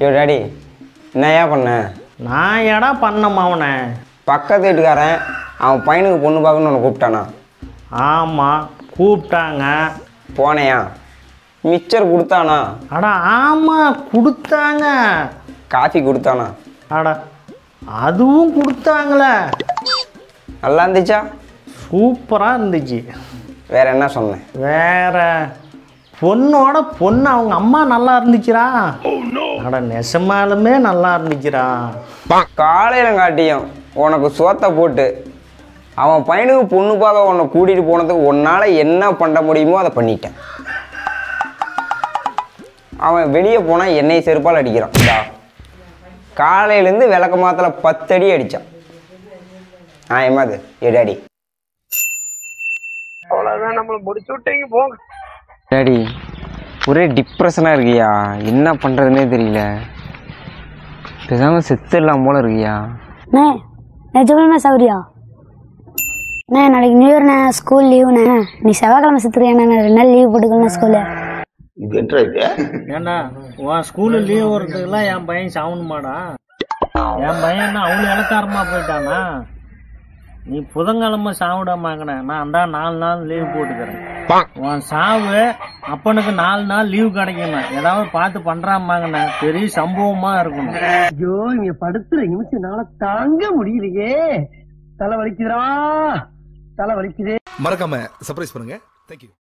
யோ daddy என்னையா பண்ண? நான் ஏடா பண்ணம்மா அவனை? பக்கத்து வீட்டுக்காரன் அவன் பையனுக்கு பொண்ணு பார்க்கணுன்னு உன்னை கூப்பிட்டானா? ஆமாம் கூப்பிட்டாங்க. போனையா? மிச்சர் கொடுத்தானா? அடா ஆமாம் கொடுத்தாங்க. காஃபி கொடுத்தானா? அடா அதுவும் கொடுத்தாங்களே. நல்லா இருந்துச்சா? சூப்பராக இருந்துச்சு. வேற என்ன சொன்னேன்? வேற பொண்ணோட பொண்ணு அவங்க அம்மா நல்லா இருந்துச்சுரா. அட நெசமாலுமே நல்லா இருந்துச்சுரா. காலையில் காட்டியும் உனக்கு சோத்தை போட்டு அவன் பையனுக்கு பொண்ணு பார்க்க உன்னை கூட்டிகிட்டு போனதுக்கு உன்னால் என்ன பண்ண முடியுமோ அதை பண்ணிட்டேன். அவன் வெளியே போனால் என்னை செருப்பால் அடிக்கிறான். காலையிலேருந்து விளக்க மாத்தில் 10 அடி அடித்தான். ஏமாது டாடி. அவ்வளோதான், நம்மளை முடிச்சு விட்டீங்க போங்க. டாடி ஒரே டிப்ரெஷனாக இருக்கியா, என்ன பண்ணுறதுனே தெரியல. பேசாமல் செத்துடலாம் போல இருக்கியா? நிஜமே சௌரியா நாளைக்கு நியூ இயர்ண்ணே, ஸ்கூல் லீவுண்ணே. நீ செவ்வாய்க்கிழமை செத்துருக்கேண்ணே, 2 நாள் லீவ் போட்டுக்கணும் ஸ்கூலு. ஏண்டா உன் ஸ்கூலு லீவ் வரதுக்குலாம் என் பையன் சாவணுமாடா? என் பையன் என்ன அவ்வளோ இலக்காரமா போயிட்டானா? நீ புதன்கிழமை சாவிடாமாங்கண்ணே, நான் அந்த 4 நாள் லீவ் போட்டுக்கிறேன். உன் சாவு அப்பனுக்கு 4 நாள் லீவ் கிடைக்கணும். ஏதாவது பார்த்து பண்றாமாங்கண்ணே, பெரிய சம்பவமா இருக்கணும். ஐயோ இங்க படுத்துற நிமிஷம்னால தாங்க முடியலையே. தலை வலிக்குதுடா, தலை வலிக்குதே. மறக்காம சர்ப்ரைஸ் பண்ணுங்க. தேங்க்யூ.